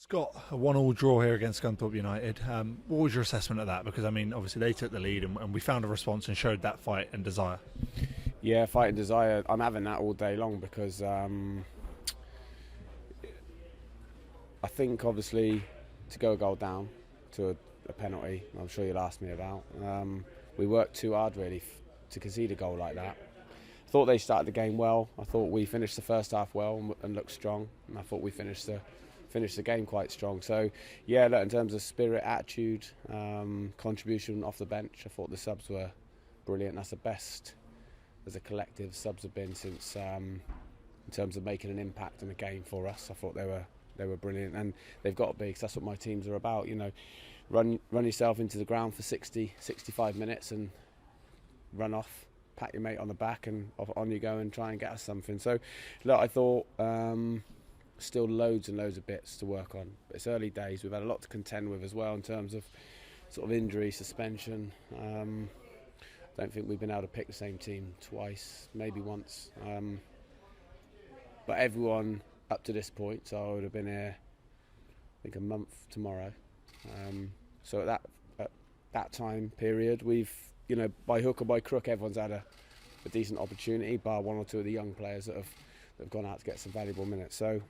Scott, a 1-1 draw here against Scunthorpe United. What was your assessment of that? Because, I mean, obviously they took the lead and we found a response and showed that fight and desire. Yeah, fight and desire. I'm having that all day long because I think obviously to go a goal down to a penalty, I'm sure you'll ask me about. We worked too hard really to concede a goal like that. I thought they started the game well. I thought we finished the first half well and looked strong. And I thought we finished the game quite strong. So yeah, look, in terms of spirit, attitude, contribution off the bench, I thought the subs were brilliant. That's the best as a collective subs have been since in terms of making an impact in the game for us. I thought they were brilliant, and they've got to be, because that's what my teams are about. You know, run yourself into the ground for 65 minutes and run off, pat your mate on the back, and on you go and try and get us something. So look, I thought still loads and loads of bits to work on. But it's early days. We've had a lot to contend with as well in terms of sort of injury, suspension. I don't think we've been able to pick the same team twice, maybe once. But everyone up to this point, so I would have been here, I think, a month tomorrow. So at that time period, we've, you know, by hook or by crook, everyone's had a decent opportunity, bar one or two of the young players that have gone out to get some valuable minutes. So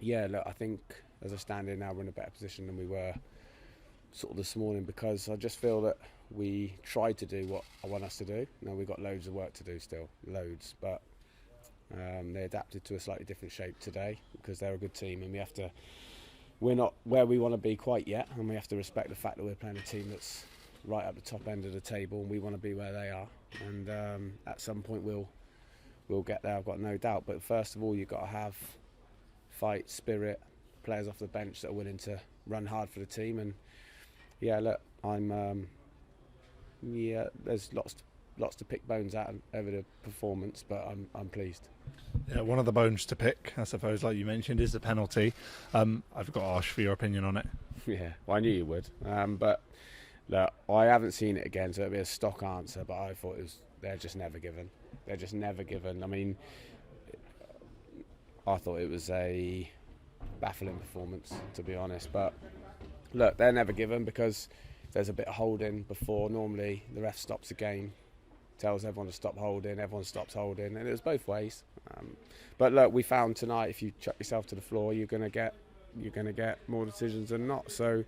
yeah, look, I think as I stand here now, we're in a better position than we were sort of this morning, because I just feel that we tried to do what I want us to do. Now we've got loads of work to do still, loads, but they adapted to a slightly different shape today because they're a good team, and we're not where we want to be quite yet, and we have to respect the fact that we're playing a team that's right at the top end of the table, and we want to be where they are, and at some point we'll get there, I've got no doubt. But first of all, you've got to have fight, spirit, players off the bench that are willing to run hard for the team. And yeah, look, there's lots to pick bones out over the performance, but I'm pleased. Yeah, one of the bones to pick, I suppose, like you mentioned, is the penalty. I've got to ask for your opinion on it. Yeah, well, I knew you would. But look, I haven't seen it again, so it'll be a stock answer, but I thought they're just never given. They're just never given. I mean, I thought it was a baffling performance, to be honest. But look, they're never given because there's a bit of holding before. Normally, the ref stops the game, tells everyone to stop holding, everyone stops holding, and it was both ways. But look, we found tonight, if you chuck yourself to the floor, you're going to get more decisions than not. So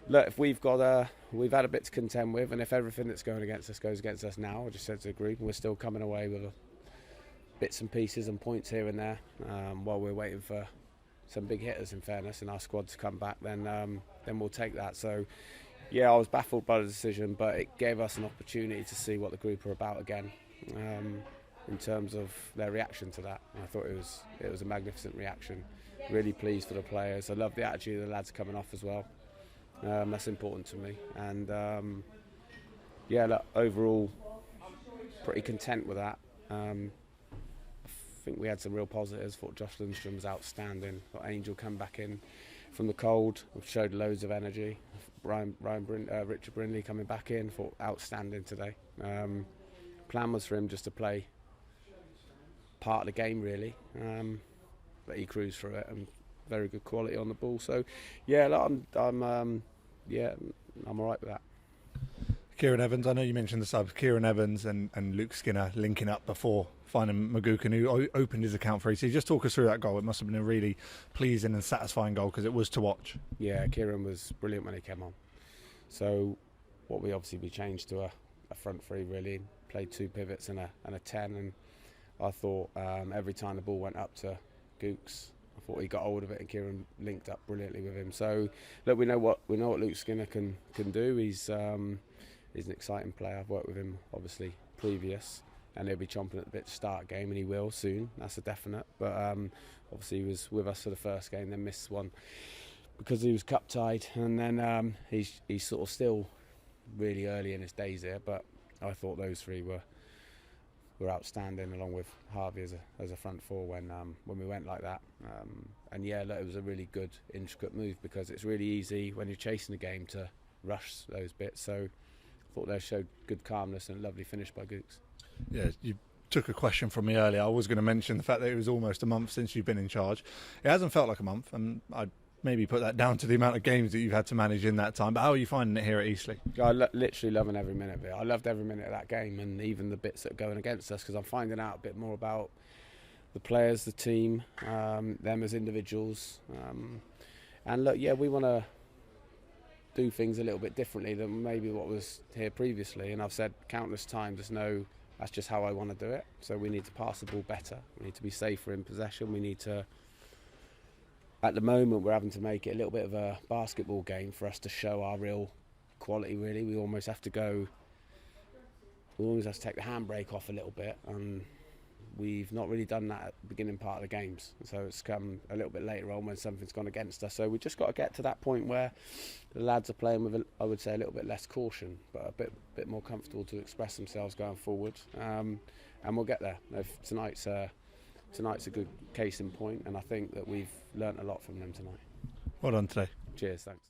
look, if we've had a bit to contend with, and if everything that's going against us goes against us now, I just said to the group, and we're still coming away with bits and pieces and points here and there, while we're waiting for some big hitters, in fairness, in our squad to come back, then we'll take that. So yeah, I was baffled by the decision, but it gave us an opportunity to see what the group are about again, in terms of their reaction to that. And I thought it was a magnificent reaction. Really pleased for the players. I love the attitude of the lads coming off as well. That's important to me. And yeah, look, overall, pretty content with that. I think we had some real positives. Thought Josh Lundstrom was outstanding. Got Angel come back in from the cold, showed loads of energy. Richard Brindley coming back in, thought outstanding today. Plan was for him just to play part of the game really, but he cruised through it and very good quality on the ball. So yeah, look, I'm all right with that. Kieran Evans, I know you mentioned the subs. Kieran Evans and Luke Skinner linking up before finding Magukan, who opened his account for EC. Just talk us through that goal. It must have been a really pleasing and satisfying goal because it was to watch. Yeah, Kieran was brilliant when he came on. So what we changed to a front three really, played two pivots and a 10, and I thought every time the ball went up to Gooks, I thought he got hold of it, and Kieran linked up brilliantly with him. So look, we know what Luke Skinner can do. He's an exciting player. I've worked with him obviously previous, and he'll be chomping at the bit to start a game, and he will soon. That's a definite. But obviously he was with us for the first game, then missed one because he was cup tied, and then he's sort of still really early in his days here. But I thought those three were outstanding, along with Harvey as a front four when we went like that. And yeah, look, it was a really good intricate move, because it's really easy when you're chasing the game to rush those bits. So I thought they showed good calmness and a lovely finish by Gooks. Yeah, you took a question from me earlier. I was going to mention the fact that it was almost a month since you've been in charge. It hasn't felt like a month, and I maybe put that down to the amount of games that you've had to manage in that time. But how are you finding it here at Eastleigh? Literally loving every minute of it. I loved every minute of that game, and even the bits that are going against us, because I'm finding out a bit more about the players, the team, them as individuals. And look, yeah, we want to do things a little bit differently than maybe what was here previously. And I've said countless times, that's just how I want to do it. So we need to pass the ball better. We need to be safer in possession. We need to, at the moment, we're having to make it a little bit of a basketball game for us to show our real quality, really. We almost have to take the handbrake off a little bit. And we've not really done that at the beginning part of the games. So it's come a little bit later on when something's gone against us. So we've just got to get to that point where the lads are playing with, I would say, a little bit less caution, but a bit more comfortable to express themselves going forward. And we'll get there. Tonight's a good case in point, and I think that we've learnt a lot from them tonight. Well done today. Cheers, thanks.